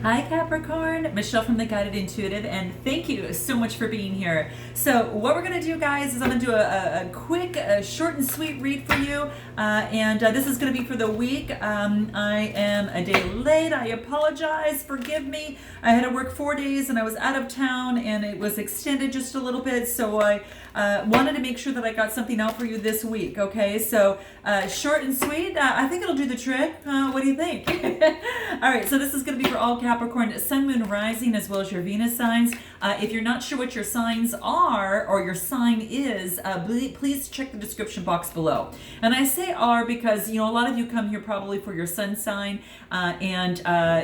Hi Capricorn, Michelle from The Guided Intuitive, and thank you so much for being here. So what we're going to do, guys, is I'm going to do a quick, short and sweet read for you, and this is going to be for the week. I am a day late. I apologize. Forgive me. I had to work 4 days, and I was out of town, and it was extended just a little bit, so I wanted to make sure that I got something out for you this week, okay? So short and sweet. I think it'll do the trick. What do you think? All right, so this is going to be for all Capricorn, Sun, Moon, Rising, as well as your Venus signs. If you're not sure what your signs are or your sign is, please check the description box below. And I say are because, a lot of you come here probably for your sun sign, and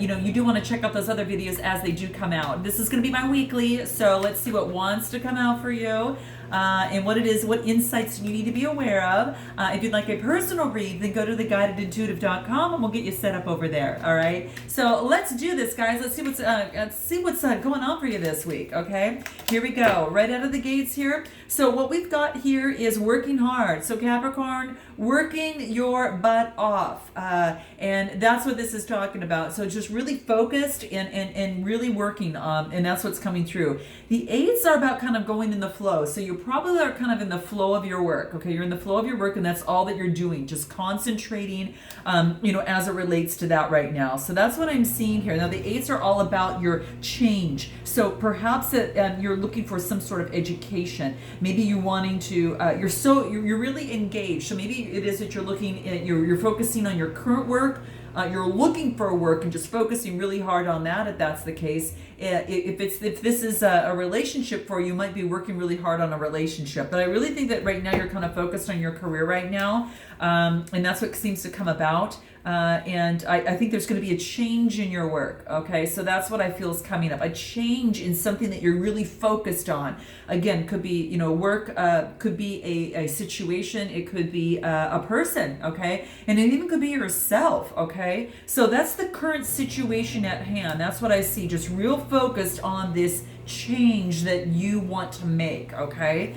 you do want to check out those other videos as they do come out. This is going to be my weekly, so let's see what wants to come out for you. And what it is, what insights you need to be aware of. If you'd like a personal read, then go to theguidedintuitive.com and we'll get you set up over there. All right. So let's do this, guys. Let's see what's going on for you this week. Okay. Here we go. Right out of the gates here. So what we've got here is working hard. So Capricorn, working your butt off, and that's what this is talking about. So just really focused and really working, and that's what's coming through. The eights are about kind of going in the flow. So you probably are kind of in the flow of your work. Okay, you're in the flow of your work, and that's all that you're doing, just concentrating, as it relates to that right now. So that's what I'm seeing here. Now the eights are all about your change. So perhaps you're looking for some sort of education. Maybe you're wanting to. You're really engaged. So maybe it is that you're looking at you're focusing on your current work. You're looking for work and just focusing really hard on that. If that's the case, if this is a relationship for you, you might be working really hard on a relationship. But I really think that right now you're kind of focused on your career right now, and that's what seems to come about. And I think there's going to be a change in your work. Okay, so that's what I feel is coming up. A change in something that you're really focused on. Again, could be work, could be a situation, it could be a person. Okay, and it even could be yourself. Okay, so that's the current situation at hand. That's what I see. Just real focused on this change that you want to make. Okay,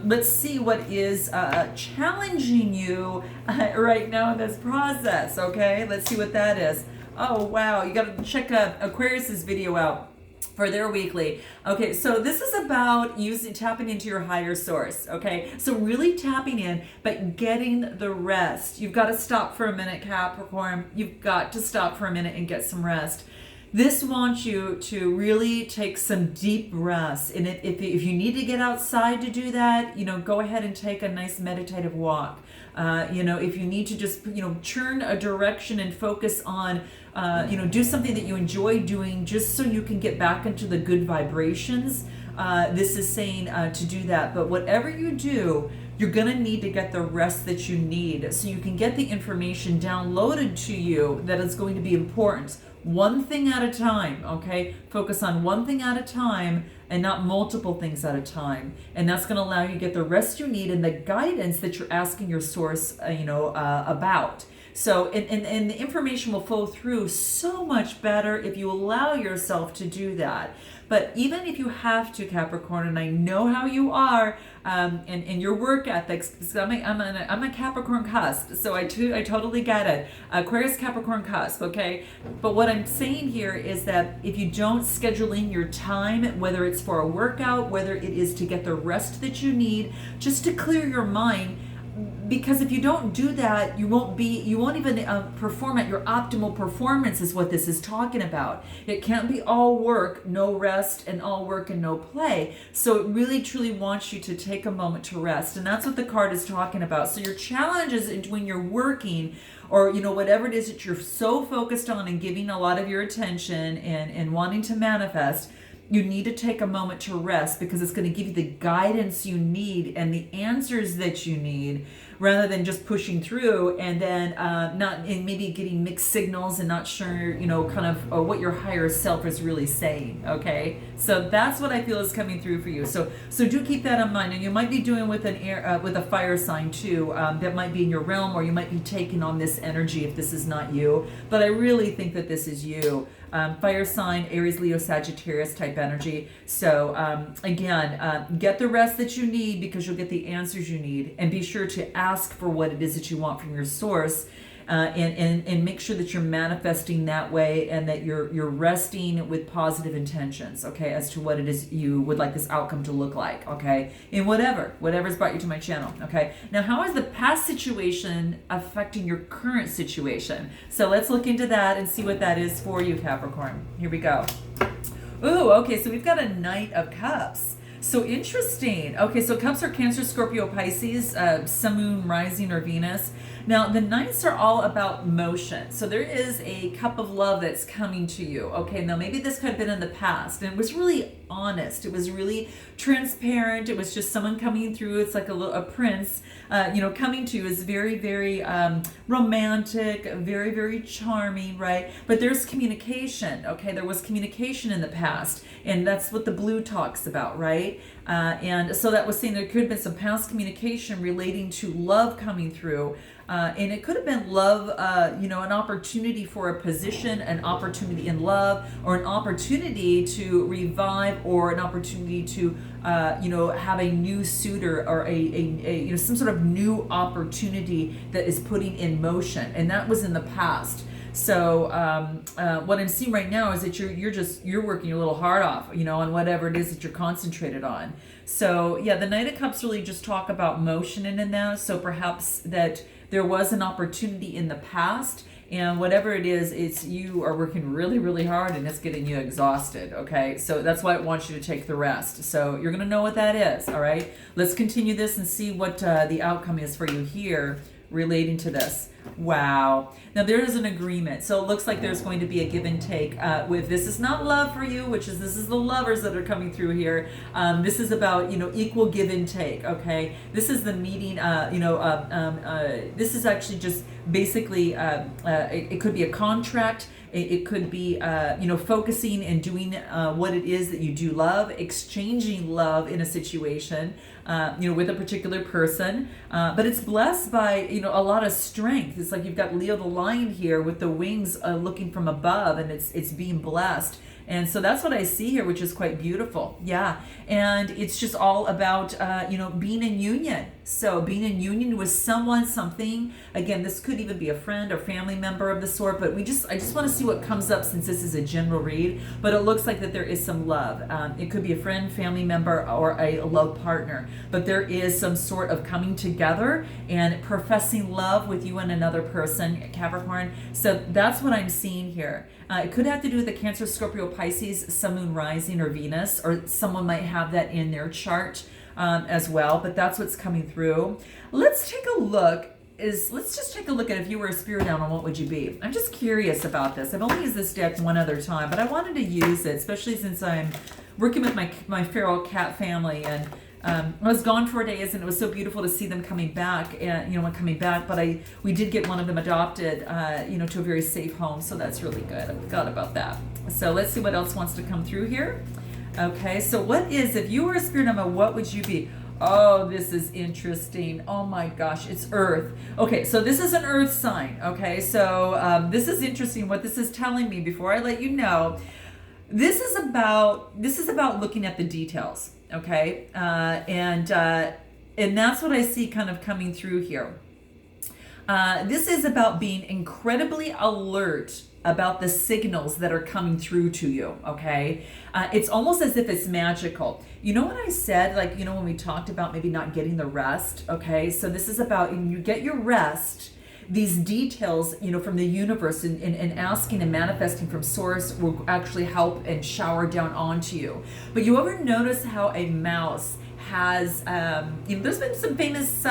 let's see what is challenging you right now in this process. Okay, let's see what that is. Oh wow, you got to check Aquarius's video out for their weekly. Okay, so this is about tapping into your higher source. Okay, so really tapping in, but getting the rest. You've got to stop for a minute, Capricorn. You've got to stop for a minute and get some rest. This wants you to really take some deep rest. And if you need to get outside to do that, go ahead and take a nice meditative walk. If you need to just, turn a direction and focus on, do something that you enjoy doing just so you can get back into the good vibrations. This is saying to do that. But whatever you do, you're going to need to get the rest that you need so you can get the information downloaded to you that is going to be important. One thing at a time, okay? Focus on one thing at a time and not multiple things at a time. And that's going to allow you to get the rest you need and the guidance that you're asking your source, about. So, and the information will flow through so much better if you allow yourself to do that. But even if you have to, Capricorn, and I know how you are, and your work ethics, because I'm a Capricorn cusp, so I totally get it. Aquarius Capricorn cusp, okay? But what I'm saying here is that if you don't schedule in your time, whether it's for a workout, whether it is to get the rest that you need, just to clear your mind, because if you don't do that, you won't even perform at your optimal performance is what this is talking about. It can't be all work, no rest, and all work and no play. So it really truly wants you to take a moment to rest. And that's what the card is talking about. So your challenge is when you're working or, whatever it is that you're so focused on and giving a lot of your attention and wanting to manifest, you need to take a moment to rest because it's going to give you the guidance you need and the answers that you need rather than just pushing through and then maybe getting mixed signals and not sure, what your higher self is really saying. Okay, so that's what I feel is coming through for you. So do keep that in mind, and you might be doing with with a fire sign too. That might be in your realm, or you might be taking on this energy if this is not you. But I really think that this is you. Fire sign, Aries, Leo, Sagittarius type energy. So get the rest that you need because you'll get the answers you need, and be sure to ask for what it is that you want from your source. and make sure that you're manifesting that way, and that you're resting with positive intentions, okay, as to what it is you would like this outcome to look like, okay, in whatever's brought you to my channel, okay. Now, how is the past situation affecting your current situation? So let's look into that and see what that is for you, Capricorn. Here we go. Ooh, okay, so we've got a Knight of Cups. So interesting. Okay, so Cups are Cancer, Scorpio, Pisces, Sun, Moon, Rising, or Venus. Now, the Knights are all about motion. So there is a cup of love that's coming to you. Okay, now maybe this could have been in the past, and it was really honest. It was really transparent. It was just someone coming through. It's like a prince, coming to you. Is very, very romantic, very, very charming, right? But there's communication. Okay, there was communication in the past, and that's what the blue talks about, right? And so that was saying there could have been some past communication relating to love coming through. And it could have been love, an opportunity for a position, an opportunity in love, or an opportunity to revive, or an opportunity to, have a new suitor, or a some sort of new opportunity that is putting in motion. And that was in the past. So what I'm seeing right now is that you're working your little heart off, on whatever it is that you're concentrated on. So yeah, the Knight of Cups really just talk about motion in that. So perhaps that there was an opportunity in the past, and whatever it is, it's you are working really, really hard, and it's getting you exhausted, okay? So that's why it wants you to take the rest. So you're going to know what that is, all right? Let's continue this and see what the outcome is for you here relating to this. Wow. Now there is an agreement. So it looks like there's going to be a give and take with this. Is not love for you, this is the lovers that are coming through here. This is about, equal give and take. Okay. This is the meeting, this is actually just basically, it could be a contract. It could be, focusing and doing what it is that you do love, exchanging love in a situation, with a particular person. But it's blessed by, a lot of strength. It's like you've got Leo the lion here with the wings looking from above, and it's being blessed. And so that's what I see here, which is quite beautiful. Yeah. And it's just all about, being in union. So being in union with someone, something, again, this could even be a friend or family member of the sort, but I just want to see what comes up, since this is a general read, but it looks like that there is some love. It could be a friend, family member, or a love partner, but there is some sort of coming together and professing love with you and another person, Capricorn. So that's what I'm seeing here. It could have to do with the Cancer, Scorpio, Pisces, Sun, Moon, Rising, or Venus, or someone might have that in their chart as well, but that's what's coming through. Let's take a look. Let's just take a look at, if you were a spirit animal, what would you be? I'm just curious about this. I've only used this deck one other time, but I wanted to use it, especially since I'm working with my feral cat family, and I was gone 4 days, and it was so beautiful to see them coming back, but we did get one of them adopted, to a very safe home, so that's really good. I forgot about that. So let's see what else wants to come through here. Okay, so if you were a spirit animal, what would you be? Oh, this is interesting. Oh my gosh, it's Earth. Okay, so this is an Earth sign. Okay, so this is interesting. What this is telling me, before I let you know, this is about looking at the details. Okay, and that's what I see kind of coming through here. This is about being incredibly alert about the signals that are coming through to you, okay? It's almost as if it's magical. You know what I said, when we talked about maybe not getting the rest, okay? So this is about, when you get your rest, these details, from the universe and asking and manifesting from source will actually help and shower down onto you. But you ever notice how a mouse has, there's been some famous,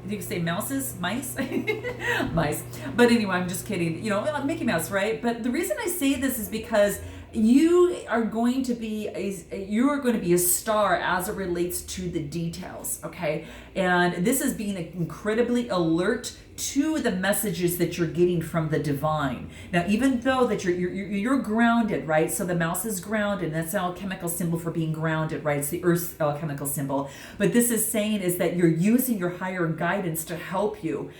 you can say mice? Mice. But anyway, I'm just kidding, Mickey Mouse, right? But the reason I say this is because you are going to be a star as it relates to the details, okay? And this is being incredibly alert to the messages that you're getting from the divine. Now, even though that you're grounded, right? So the mouse is grounded, and that's our chemical symbol for being grounded, right? It's the Earth's chemical symbol. But this is saying is that you're using your higher guidance to help you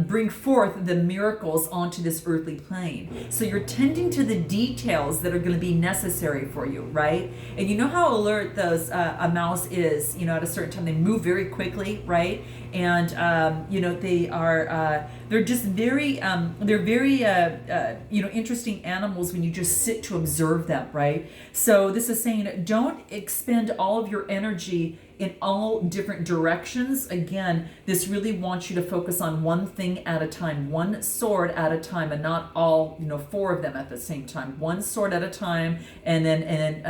bring forth the miracles onto this earthly plane. So you're tending to the details that are going to be necessary for you, right? And you know how alert those a mouse is, at a certain time. They move very quickly, right? And they are they're just very interesting animals when you just sit to observe them, right? So this is saying don't expend all of your energy in all different directions. Again, this really wants you to focus on one thing at a time, one sword at a time, and not all, four of them at the same time. One sword at a time, and then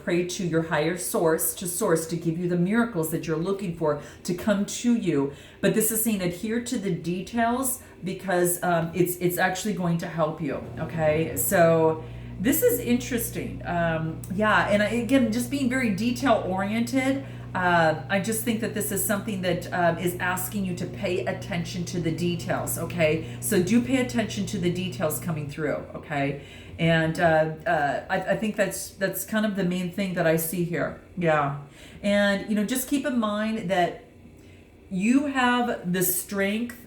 pray to your higher source to give you the miracles that you're looking for to come to you. But this is saying adhere to the details, because it's actually going to help you. Okay, so this is interesting. And again, just being very detail oriented. I just think that this is something that is asking you to pay attention to the details, okay? So do pay attention to the details coming through, okay? And I think that's kind of the main thing that I see here, yeah. And, just keep in mind that you have the strength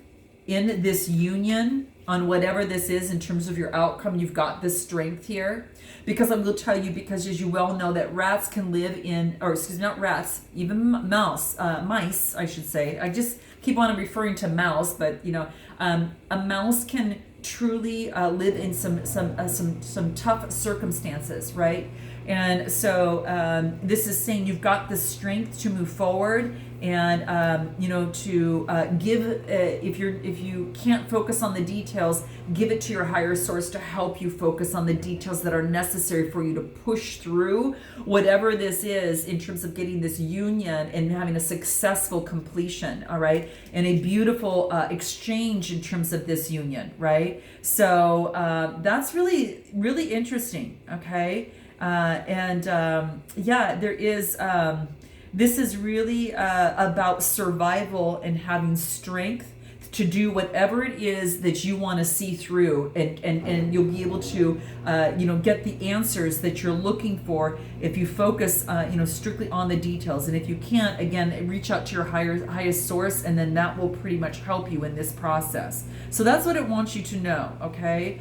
in this union on whatever this is in terms of your outcome. You've got this strength here, because I will tell you, because as you well know, that rats can live in, or excuse me, not rats, even mice, I should say. I just keep on referring to mouse, but a mouse can truly live in some tough circumstances, right? And so this is saying you've got the strength to move forward, and to give, if you can't focus on the details, give it to your higher source to help you focus on the details that are necessary for you to push through whatever this is in terms of getting this union and having a successful completion, all right, and a beautiful exchange in terms of this union, right? So that's really, really interesting, okay? There is, this is really about survival and having strength to do whatever it is that you want to see through, and you'll be able to get the answers that you're looking for if you focus strictly on the details. And if you can't, again, reach out to your highest source, and then that will pretty much help you in this process. So that's what it wants you to know, okay?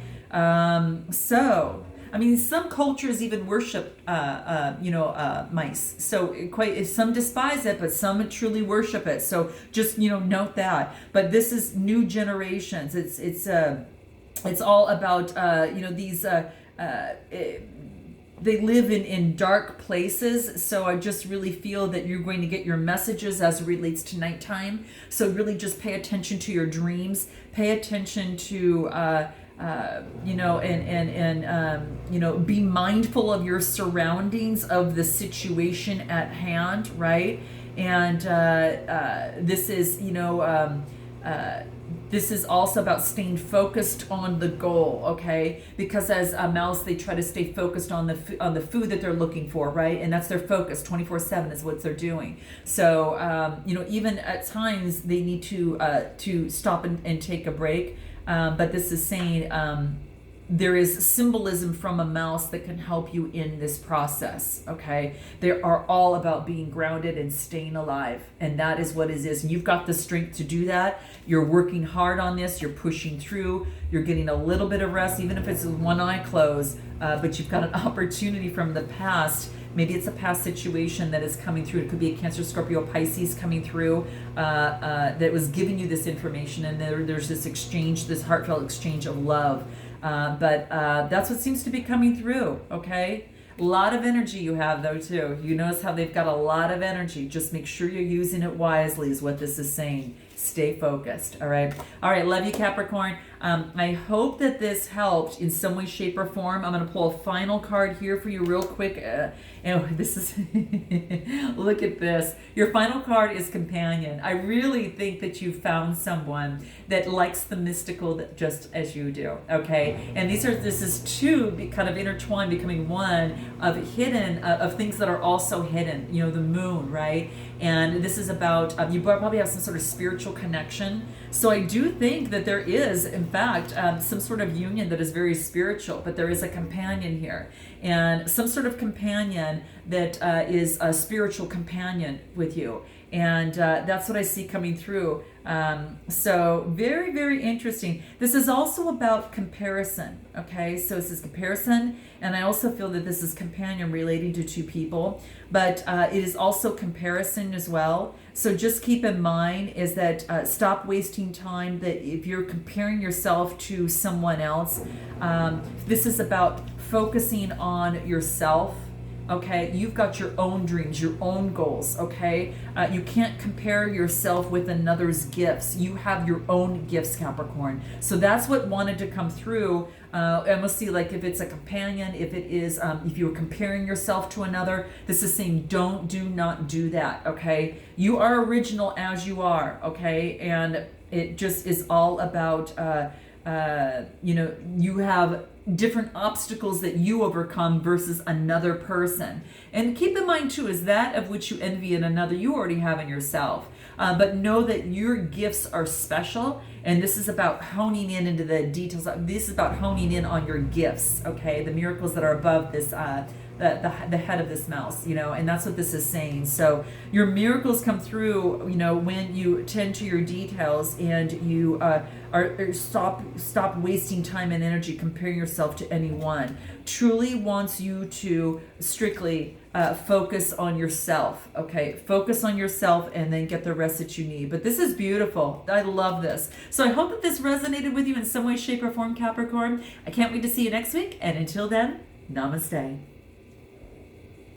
Some cultures even worship, mice. So some despise it, but some truly worship it. So just, note that. But this is new generations. It's all about, these, they live in dark places. So I just really feel that you're going to get your messages as it relates to nighttime. So really just pay attention to your dreams. Pay attention to, be mindful of your surroundings, of the situation at hand, right? And this is, this is also about staying focused on the goal, okay? Because as a mouse, they try to stay focused on the food that they're looking for, right? And that's their focus. 24/7 is what they're doing. So, even at times they need to stop and take a break. But this is saying there is symbolism from a mouse that can help you in this process, okay? They are all about being grounded and staying alive, and that is what it is. And you've got the strength to do that. You're working hard on this. You're pushing through. You're getting a little bit of rest, even if it's with one eye closed, but you've got an opportunity from the past. Maybe it's a past situation that is coming through. It could be a Cancer, Scorpio, Pisces coming through that was giving you this information, and there's this exchange, this heartfelt exchange of love. But that's what seems to be coming through, okay? A lot of energy you have, though, too. You notice how they've got a lot of energy. Just make sure you're using it wisely is what this is saying. Stay focused, all right? All right, love you, Capricorn. I hope that this helped in some way, shape, or form. I'm going to pull a final card here for you real quick. This is, look at this. Your final card is Companion. I really think that you found someone that likes the mystical just as you do, okay? And this is two kind of intertwined, becoming one of hidden, of things that are also hidden, the moon, right? And this is about, you probably have some sort of spiritual connection. So I do think that there is, in fact, some sort of union that is very spiritual, but there is a companion here, and some sort of companion that is a spiritual companion with you. And that's what I see coming through. So very, very interesting. This is also about comparison. Okay, so this is comparison, and I also feel that this is companion relating to two people, but it is also comparison as well. So just keep in mind is that stop wasting time. That if you're comparing yourself to someone else, this is about focusing on yourself. Okay, you've got your own dreams, your own goals. Okay, you can't compare yourself with another's gifts. You have your own gifts, Capricorn. So that's what wanted to come through. And we'll see, like, if it's a companion, if it is, if you're comparing yourself to another, this is saying do not do that. Okay, you are original as you are. Okay, and it just is all about, you have different obstacles that you overcome versus another person. And keep in mind too, is that of which you envy in another, you already have in yourself. But know that your gifts are special, and this is about honing in into the details. This is about honing in on your gifts, okay? The miracles that are above this, the head of this mouse, and that's what this is saying. So your miracles come through, when you tend to your details, and you stop wasting time and energy comparing yourself to anyone. Truly wants you to strictly focus on yourself. Okay, focus on yourself, and then get the rest that you need. But this is beautiful. I love this. So I hope that this resonated with you in some way, shape, or form, Capricorn. I can't wait to see you next week. And until then, namaste.